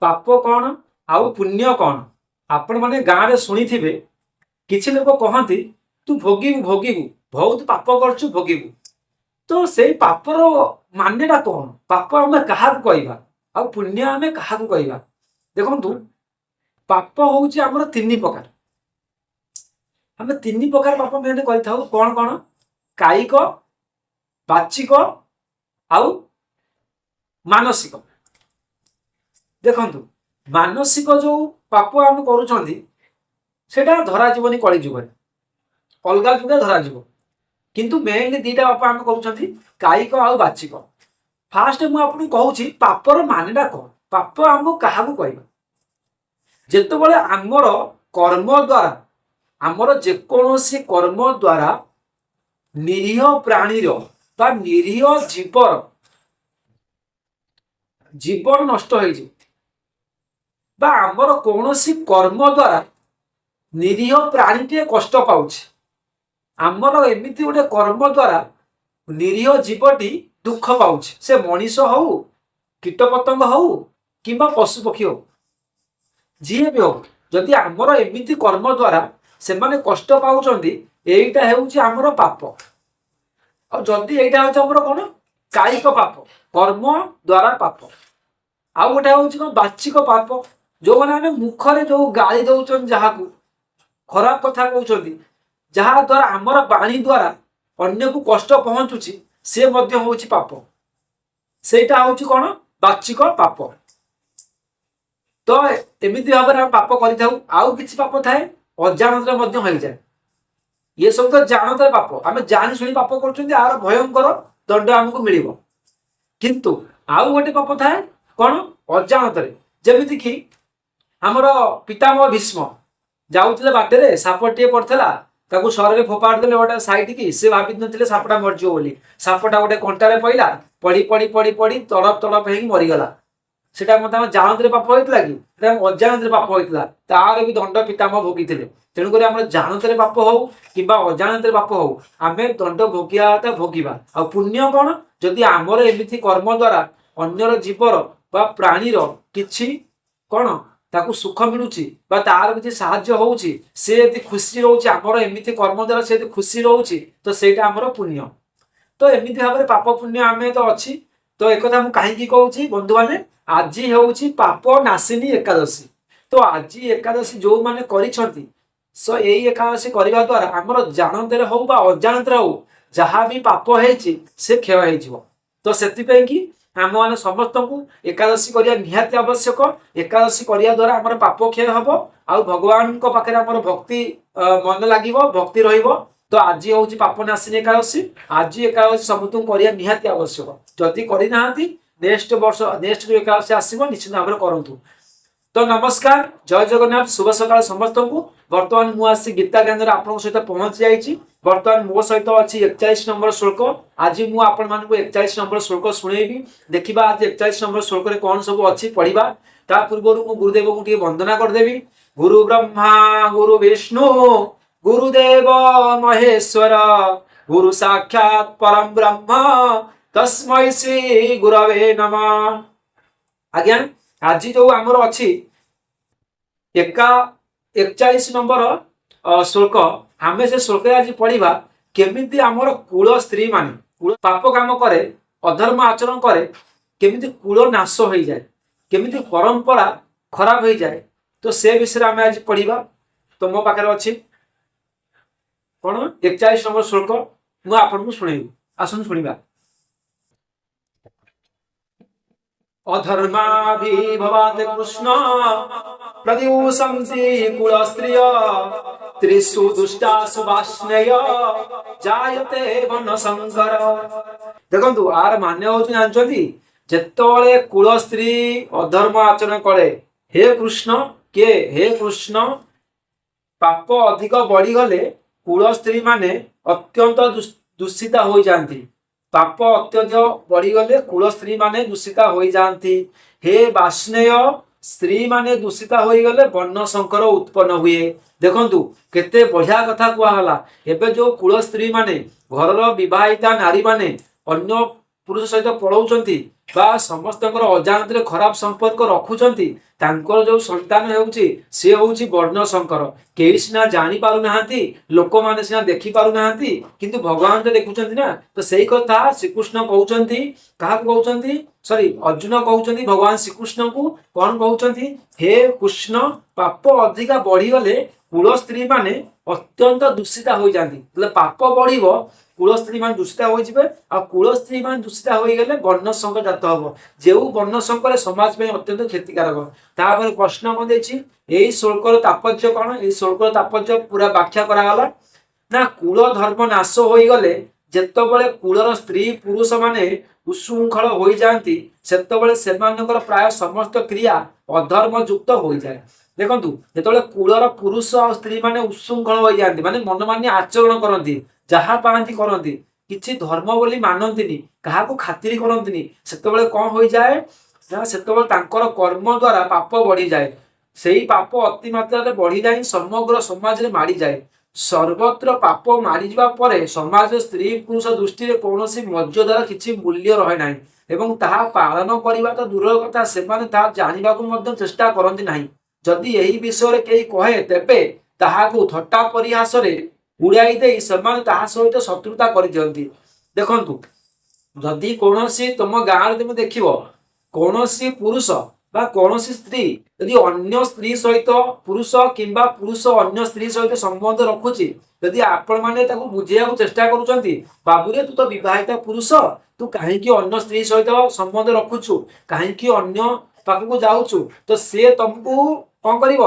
पाप कौन आउ पुण्य कौन आपण मैंने गाँव में शुणी थे किसी लोग कहती तू भोगिबू भोगिबू बहुत पाप कर भोगिबू तो से पापर मान्यटा कौन पाप आम क्या कहवा आ पुण्य आम क्या कहवा देखु पाप हूँ आमर तीन प्रकार आम तीन प्रकार पाप मैंने कौन कौन कायिक बाचिक आउ मानसिक देखु मानसिक जो पाप आम करा धरा जीवन कली जुग अलग जुगे धरा किंतु मेनली दीटा पाप आम कर कायिक आउ बाचिक फास्ट मुझे कहूँ पापर मानेटा कौन पाप आम क्या कहवा जिते बड़े आमर कर्म द्वारा आमर जेकोसी कर्म द्वारा निरीह प्राणीर बा निरीह जीवर जीवन नष्ट हो बा आमर कौन कर्म द्वारा निरीह प्राणीटे कष्ट पाउछ आमर एमती गोटे कर्म द्वारा निरीह जीवटी दुख पाउछ से मनीष हो कीटपतंग हो कि पशुपक्षी हो जी भी हो जदि आमर एमती कर्म द्वारा से माने कष्ट पाउछंती एटा हेउछि आमर पाप और जदि एटा होछि आमर कोन कायिक पाप कर्म द्वारा पाप आउ गोटे होछि कोन बाचिक पाप जो माने मुखरे जो गाली दउछन जहा को खराब कथा कहउछंती जहा द्वारा आमर बाणी द्वारा अन्य को कष्ट पहुंचुछि से मध्य होछि पाप सेटा होछि कोन बाचिक पाप तो एमती भाव में पाप कर आउ किसी पाप थाए अजाणत हो जाए ये सब तो जानत पाप आम जानी शुणी पाप कर भयंकर दंड आमको मिल किंतु आउ गोटे पाप थाए कौन अजाणत जमीती कि आमर पितामह भीष्म जाऊे बाटे सापटे पड़ता ताकू सर फोपाड़ देले गोटे साइड की से भाभी नी सापटा मरज बोली सापटा गोटे कंटार पड़ा पड़ी पड़ी पड़ी पड़ी तड़प तड़प हो मरीगला सेटा मत जानत पाप होता कि अजाणत पाप होता तार भी दंड पितामह भोगी तेणुक आम जानत पाप हो कि अजाणत पाप हो आम दंड भोगिया भोगिबा आ पुण्य कौन जदि आमर एमती कर्म द्वारा अन्यर जीवर बा प्राणीर किछि कौन ताकू सुख मिलूची तार किसी साहाय्य होउची से यदि खुशी रोचे आमर एमती कर्म द्वारा से खुशी रोचे तो सेटा आमर पुण्य तो एमती भाव में पाप पुण्य आम तो अच्छी तो एक मुझे कहीं कहूँ बंधु मैंने आज हूँ पाप नाशिनी एकादशी तो आज एकादशी जो मैंने करिसेंती सो यही एकादशी करने द्वारा आमर जानते हो अजाणत हो जहाँ भी पाप से क्षय हो तो से आम मैंने समस्त को एकादशी करने निहाती आवश्यक एकादशी करने द्वारा आमर पाप क्षय हम आ भगवान पाखे आमर भक्ति मन लगे भक्ति रहिबो तो आज हूँ पाप नाशिनी एकादशी आज एकादशी समस्त करने निहाती आवश्यक जदि करना नेक्स्ट वर्ष नेक्स्ट जो एकादशी आसो निश्चित भाव में करूँ तो नमस्कार जय जगन्नाथ शुभ सकाल समस्त को बर्तमान मुझे गीता केन्द्र आपन सहित पहुंची जाइए बर्तमान मो सहित अच्छी 41 नंबर श्लोक आज मुझे 41 नंबर श्लोक शुणेबी देखा आज 41 नंबर श्लोक कौन सब अच्छी पढ़ा ता पूर्व मु गुरुदेव को वंदना करदेवी गुरु ब्रह्मा गुरु विष्णु गुरुदेव महेश्वर गुरु साक्षात परम ब्रह्म तस्मै श्री गुरवे नमः आज्ञा आज जो आमर अच्छी 41 नंबर श्लोक आम से श्लोक आज पढ़ा केमिति आमर कुल स्त्री माने कुल पाप काम करे अधर्म आचरण करे केमिति कुल नाश हो जाए केमिति परंपरा खराब हो जाए तो से विषय आम आज पढ़ा तो मो पाखे अच्छी कौन 41 नंबर श्लोक मुझे आपको शुणेबी आसन शुणा अधर्माभिभवात् कृष्ण प्रद्यूषन्ति कुलस्त्रिय त्रिषु दुष्टासु वाष्णेय जायते वर्णसंकर देखंतु आर मान्य होची जानचंती जेतोळे कुल स्त्री अधर्म आचरण करे हे कृष्ण पाप अधिक बढ़ी गले कुल स्त्री माने अत्यंत दूषिता हो जाती पाप अत्यधिक बढ़ीगले कुल स्त्री माने दूषिता हो जाती हे वाष्णेय स्त्री माने दूषिता हो गले वर्ण संकर उत्पन्न हुए देखंतु केते बढ़िया कथा कहला एबे जो कुल स्त्री माने घरर विवाहिता नारी माने अन्य पुरुष सहित पलाउछंती बा समस्तଙ୍କର ଅଜାଣତରେ ଖରାପ ସମ୍ପର୍କ ରଖୁଛନ୍ତି ତାଙ୍କର ଯୋଉ ସନ୍ତାନ ହେଉଛି ସେ ହେଉଛି ବର୍ଣ୍ଣ ଶଙ୍କର। କେହି ସିନା ଜାଣି ପାରୁନାହାନ୍ତି, ଲୋକମାନେ ସିନା ଦେଖି ପାରୁନାହାନ୍ତି, କିନ୍ତୁ ଭଗବାନ ତ ଦେଖୁଛନ୍ତି ନା। ତ ସେଇ କଥା ଶ୍ରୀକୃଷ୍ଣ କହୁଛନ୍ତି, କାହାକୁ କହୁଛନ୍ତି? ସରି, ଅର୍ଜୁନ କହୁଛନ୍ତି ଭଗବାନ ଶ୍ରୀକୃଷ୍ଣଙ୍କୁ। କଣ କହୁଛନ୍ତି? ହେ କୃଷ୍ଣ, ପାପ ଅଧିକା ବଢିଗଲେ କୂଳ ସ୍ତ୍ରୀ ମାନେ ଅତ୍ୟନ୍ତ ଦୂଷିତା ହୋଇଯାନ୍ତି। ଯେତେବେଳେ ପାପ ବଢିବ କୂଳ ସ୍ତ୍ରୀ ମାନେ ଦୂଷିତା ହୋଇଯିବେ, ଆଉ କୂଳ ସ୍ତ୍ରୀ ମାନେ ଦୂଷିତା ହୋଇଗଲେ ବର୍ଣ୍ଣ ଶଙ୍କ ଜାତ ହବ, ଯେଉଁ ବର୍ଣ୍ଣ ଶଙ୍କରେ ସମାଜ ପାଇଁ ଅତ୍ୟନ୍ତ କ୍ଷତିକାରକ। ତାପରେ ପ୍ରଶ୍ନ କଣ ଦେଇଛି? ଏଇ ଶ୍ଲୋକର ତାତ୍ପର୍ଯ୍ୟ କଣ? ଏଇ ଶ୍ଲୋକର ତାତ୍ପର୍ଯ୍ୟ ପୁରା ବ୍ୟାଖ୍ୟା କରାଗଲା ନା କୂଳ ଧର୍ମ ନାଶ ହୋଇଗଲେ ଯେତେବେଳେ କୂଳର ସ୍ତ୍ରୀ ପୁରୁଷ ମାନେ ଉଶୃଙ୍ଖଳ ହୋଇଯାଆନ୍ତି ସେତେବେଳେ ସେମାନଙ୍କର ପ୍ରାୟ ସମସ୍ତ କ୍ରିୟା ଅଧର୍ମ ଯୁକ୍ତ ହୋଇଯାଏ। ଦେଖନ୍ତୁ, ଯେତେବେଳେ କୂଳର ପୁରୁଷ ଆଉ ସ୍ତ୍ରୀ ମାନେ ଉଶୃଙ୍ଖଳ ହୋଇଯାଆନ୍ତି, ମାନେ ମନମାନି ଆଚରଣ କରନ୍ତି, ଯାହା ପାଆନ୍ତି କରନ୍ତି, କିଛି ଧର୍ମ ବୋଲି ମାନନ୍ତିନି, କାହାକୁ ଖାତିରି କରନ୍ତିନି, ସେତେବେଳେ କଣ ହୋଇଯାଏ ନା ସେତେବେଳେ ତାଙ୍କର କର୍ମ ଦ୍ୱାରା ପାପ ବଢିଯାଏ। ସେଇ ପାପ ଅତି ମାତ୍ରାରେ ବଢିଯାଇ ସମଗ୍ର ସମାଜରେ ମାଡ଼ିଯାଏ। ସର୍ବତ୍ର ପାପ ମାଡ଼ିଯିବା ପରେ ସମାଜର ସ୍ତ୍ରୀ ପୁରୁଷ ଦୃଷ୍ଟିରେ କୌଣସି ମର୍ଯ୍ୟାଦାର କିଛି ମୂଲ୍ୟ ରହେ ନାହିଁ ଏବଂ ତାହା ପାଳନ କରିବା ତ ଦୂରର କଥା, ସେମାନେ ତାହା ଜାଣିବାକୁ ମଧ୍ୟ ଚେଷ୍ଟା କରନ୍ତି ନାହିଁ। ଯଦି ଏହି ବିଷୟରେ କେହି କହେ ତେବେ ତାହାକୁ ଥଟ୍ଟା ପରିହାସରେ ଉଡାଇ ଦେଇ ସେମାନେ ତାହା ସହିତ ଶତ୍ରୁତା କରିଦିଅନ୍ତି। ଦେଖନ୍ତୁ, ଯଦି କୌଣସି ତମ ଗାଁରେ ତମେ ଦେଖିବ କୌଣସି ପୁରୁଷ ବା କୌଣସି ସ୍ତ୍ରୀ ଯଦି ଅନ୍ୟ ସ୍ତ୍ରୀ ସହିତ ପୁରୁଷ କିମ୍ବା ପୁରୁଷ ଅନ୍ୟ ସ୍ତ୍ରୀ ସହିତ ସମ୍ବନ୍ଧ ରଖୁଛି, ଯଦି ଆପଣ ମାନେ ତାକୁ ବୁଝେଇବାକୁ ଚେଷ୍ଟା କରୁଛନ୍ତି, ବାବୁରେ ତୁ ତ ବିବାହିତ ପୁରୁଷ, ତୁ କାହିଁକି ଅନ୍ୟ ସ୍ତ୍ରୀ ସହିତ ସମ୍ବନ୍ଧ ରଖୁଛୁ, କାହିଁକି ଅନ୍ୟ ପାଖକୁ ଯାଉଛୁ, ତ ସେ ତମକୁ କଣ କରିବ?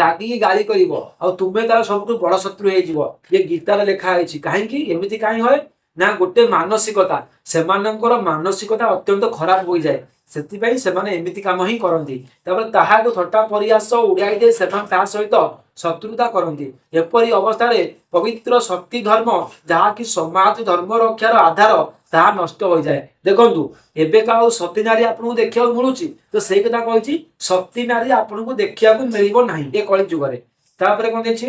ରାଗିକି ଗାଳି କରିବ, ଆଉ ତୁମେ ତାର ସବୁଠୁ ବଡ ଶତ୍ରୁ ହେଇଯିବ। ଏ ଗୀତାରେ ଲେଖା ହେଇଛି। କାହିଁକି ଏମିତି କାହିଁ ହୁଏ ନା ଗୋଟେ ମାନସିକତା, ସେମାନଙ୍କର ମାନସିକତା ଅତ୍ୟନ୍ତ ଖରାପ ହୋଇଯାଏ, ସେଥିପାଇଁ ସେମାନେ ଏମିତି କାମ ହିଁ କରନ୍ତି। ତାପରେ ତାହାକୁ ଥଟ୍ଟା ପରିହାସ ଉଡାଇ ଦେଇ ସେମାନେ ତାହା ସହିତ ଶତ୍ରୁତା କରନ୍ତି। ଏପରି ଅବସ୍ଥାରେ ପବିତ୍ର ଶକ୍ତି ଧର୍ମ, ଯାହାକି ସମାଜ ଧର୍ମ ରକ୍ଷାର ଆଧାର, ତାହା ନଷ୍ଟ ହୋଇଯାଏ। ଦେଖନ୍ତୁ, ଏବେକା ଆଉ ସତୀ ନାରୀ ଆପଣଙ୍କୁ ଦେଖିବାକୁ ମିଳୁଛି? ତ ସେଇ କଥା କହିଛି, ସତୀ ନାରୀ ଆପଣଙ୍କୁ ଦେଖିବାକୁ ମିଳିବ ନାହିଁ ଏ କଳି ଯୁଗରେ। ତାପରେ କଣ ଦେଇଛି?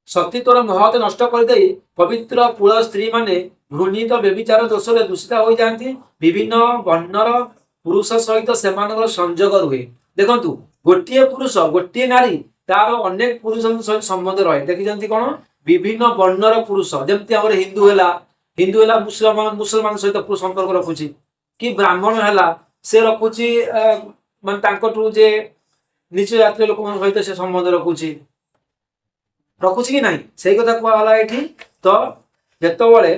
ସତୀତ୍ୱର ମହତ ନଷ୍ଟ କରିଦେଇ ପବିତ୍ର କୂଳ ସ୍ତ୍ରୀ ମାନେ ଘୃଣିତ ବ୍ୟଭିଚାର ଦୋଷରେ ଦୂଷିତ ହୋଇଯାଆନ୍ତି। ବିଭିନ୍ନ ବର୍ଣ୍ଣର ପୁରୁଷ ସହିତ ସେମାନଙ୍କର ସଂଯୋଗ ରୁହେ। ଦେଖନ୍ତୁ, ଗୋଟିଏ ପୁରୁଷ ଗୋଟିଏ ନାରୀ ତାର ଅନେକ ପୁରୁଷଙ୍କ ସହିତ ସମ୍ବନ୍ଧ ରହେ। ଦେଖିଛନ୍ତି କଣ? ବିଭିନ୍ନ ବର୍ଣ୍ଣର ପୁରୁଷ, ଯେମିତି ଆମର ହିନ୍ଦୁ ହେଲା ମୁସଲମାନ ସହିତ ସମ୍ପର୍କ ରଖୁଛି, କି ବ୍ରାହ୍ମଣ ହେଲା ସେ ରଖୁଛି ମାନେ ତାଙ୍କଠୁ ଯେ ନିଚ ଜାତିର ଲୋକଙ୍କ ସହିତ ସେ ସମ୍ବନ୍ଧ ରଖୁଛି କି ନାହିଁ, ସେଇ କଥା କୁହାଗଲା ଏଠି। ତ ଯେତେବେଳେ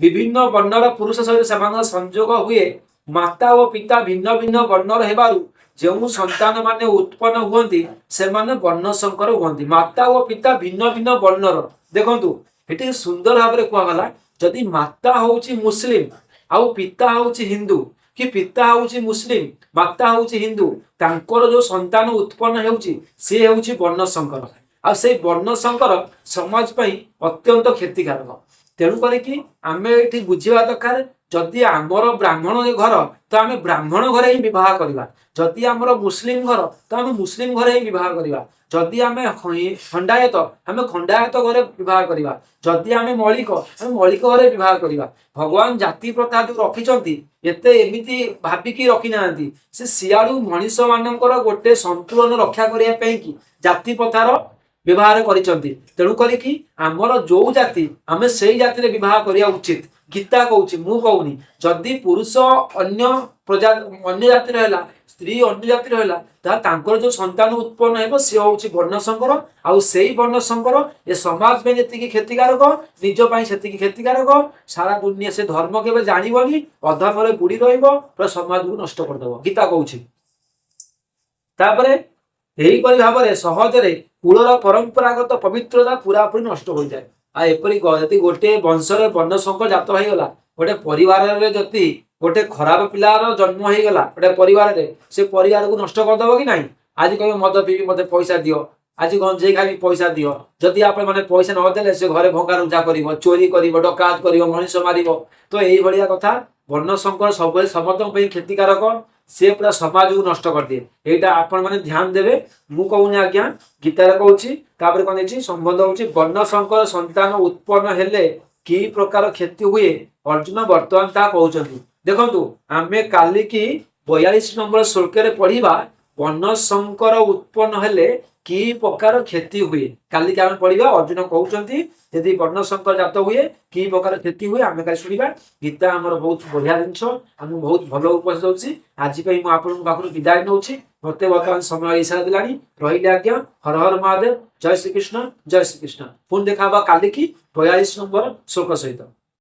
ବିଭିନ୍ନ ବର୍ଣ୍ଣର ପୁରୁଷ ସହିତ ସେମାନଙ୍କର ସଂଯୋଗ ହୁଏ, ମାତା ଓ ପିତା ଭିନ୍ନ ଭିନ୍ନ ବର୍ଣ୍ଣର ହେବାରୁ ଯେଉଁ ସନ୍ତାନ ମାନେ ଉତ୍ପନ୍ନ ହୁଅନ୍ତି ସେମାନେ ବର୍ଣ୍ଣ ଶଙ୍କର ହୁଅନ୍ତି। ମାତା ଓ ପିତା ଭିନ୍ନ ଭିନ୍ନ ବର୍ଣ୍ଣର। ଦେଖନ୍ତୁ, ଏଠି ସୁନ୍ଦର ଭାବରେ କୁହାଗଲା, ଯଦି ମାତା ହଉଛି ମୁସଲିମ ଆଉ ପିତା ହଉଛି ହିନ୍ଦୁ, କି ପିତା ହଉଛି ମୁସଲିମ ମାତା ହଉଛି ହିନ୍ଦୁ, ତାଙ୍କର ଯୋଉ ସନ୍ତାନ ଉତ୍ପନ୍ନ ହେଉଛି ସେ ହେଉଛି ବର୍ଣ୍ଣ ଶଙ୍କର, ଆଉ ସେଇ ବର୍ଣ୍ଣ ଶଙ୍କର ସମାଜ ପାଇଁ ଅତ୍ୟନ୍ତ କ୍ଷତିକାରକ। ତେଣୁ କରିକି ଆମେ ଏଠି ବୁଝିବା ଦରକାର, ଯଦି ଆମର ବ୍ରାହ୍ମଣ ଘର ତ ଆମେ ବ୍ରାହ୍ମଣ ଘରେ ହିଁ ବିବାହ କରିବା, ଯଦି ଆମର ମୁସଲିମ ଘର ତ ଆମେ ମୁସଲିମ ଘରେ ହିଁ ବିବାହ କରିବା, ଯଦି ଆମେ ଖଣ୍ଡାୟତ ଆମେ ଖଣ୍ଡାୟତ ଘରେ ବିବାହ କରିବା, ଯଦି ଆମେ ମୌଳିକ ଆମେ ମୌଳିକ ଘରେ ବିବାହ କରିବା। ଭଗବାନ ଜାତି ପ୍ରଥା ଯୋଉ ରଖିଛନ୍ତି ଏତେ ଏମିତି ଭାବିକି ରଖି ନାହାନ୍ତି, ସେ ସିଆଡୁ ମଣିଷ ମାନଙ୍କର ଗୋଟେ ସନ୍ତୁଳନ ରକ୍ଷା କରିବା ପାଇଁ କି ଜାତି ପ୍ରଥାର ବ୍ୟବହାର କରିଛନ୍ତି। ତେଣୁ କରିକି ଆମର ଯୋଉ ଜାତି ଆମେ ସେଇ ଜାତିରେ ବିବାହ କରିବା ଉଚିତ। ଗୀତା କହୁଛି, ମୁଁ କହୁନି। ଯଦି ପୁରୁଷ ଅନ୍ୟ ଜାତିର ହେଲା, ସ୍ତ୍ରୀ ଅନ୍ୟ ଜାତିର ହେଲା, ତାହେଲେ ତାଙ୍କର ଯୋଉ ସନ୍ତାନ ଉତ୍ପନ୍ନ ହେବ ସେ ହଉଛି ବର୍ଣ୍ଣ ଶଙ୍କର, ଆଉ ସେଇ ବର୍ଣ୍ଣ ଶଙ୍କର ଏ ସମାଜ ପାଇଁ ଯେତିକି କ୍ଷତିକାରକ ନିଜ ପାଇଁ ସେତିକି କ୍ଷତିକାରକ। ସାରା ଦୁନିଆ ସେ ଧର୍ମ କେବେ ଜାଣିବନି, ଅଧର୍ମରେ ବୁଡି ରହିବ, ପୁରା ସମାଜକୁ ନଷ୍ଟ କରିଦେବ, ଗୀତା କହୁଛି। ତାପରେ ଏହିପରି ଭାବରେ ସହଜରେ କୂଳର ପରମ୍ପରାଗତ ପବିତ୍ରତା ପୁରାପୁରି ନଷ୍ଟ ହୋଇଯାଏ। ଆଉ ଏପରି ଯଦି ଗୋଟେ ବଂଶରେ ବର୍ଣ୍ଣ ଶଙ୍କର ଜାତ ହେଇଗଲା, ଗୋଟେ ପରିବାରରେ ଯଦି ଗୋଟେ ଖରାପ ପିଲାର ଜନ୍ମ ହେଇଗଲା ଗୋଟେ ପରିବାରରେ, ସେ ପରିବାରକୁ ନଷ୍ଟ କରିଦବ କି ନାହିଁ? ଆଜି କହିବ ମଦ ପିଇବି ମତେ ପଇସା ଦିଅ, ଆଜି ଗଞ୍ଜେଇ ଖାଇବି ପଇସା ଦିଅ। ଯଦି ଆପଣ ମାନେ ପଇସା ନ ଦେଲେ ସେ ଘରେ ଭଙ୍ଗାରୁଜା କରିବ, ଚୋରି କରିବ, ଡକାୟତ କରିବ, ମଣିଷ ମାରିବ। ତ ଏଇଭଳିଆ କଥା। ବର୍ଣ୍ଣ ଶଙ୍କର ସବୁବେଳେ ସମସ୍ତଙ୍କ ପାଇଁ କ୍ଷତିକାରକ, ସେ ପୁରା ସମାଜକୁ ନଷ୍ଟ କରିଦିଏ। ଏଇଟା ଆପଣ ମାନେ ଧ୍ୟାନ ଦେବେ, ମୁଁ କହୁନି ଆଜ୍ଞା, ଗୀତାରେ କହୁଛି। ତାପରେ କଣ ହେଇଛି? ସମ୍ବନ୍ଧ ହଉଛି ବର୍ଣ୍ଣ ଶଙ୍କର ସନ୍ତାନ ଉତ୍ପନ୍ନ ହେଲେ कि प्रकार क्षति हुए अर्जुन वर्तमान ता कहउछंती। देखंतु आमे काली की 42 नंबर श्लोक रे पढ़िबा वर्ण संकर उत्पन्न हेले कि प्रकार क्षति हुए। काली के आमे पढ़िबा अर्जुन कहउछंती यदि वर्ण संकर जात हुए कि प्रकार क्षति हुए आमे काली सुनिबा। गीता हमर बहुत बढ़िया जिंस हम बहुत भलो उपदेश दउछि। आज पई मु आपन पाखरु विदाय नउछि। मते वर्तमान समय इशारा दिलानी रहिले आज्ञा। हर हर महादेव। जय श्री कृष्ण जय श्री कृष्ण। पुन देखाबा काली की 42 नंबर श्लोक सहित।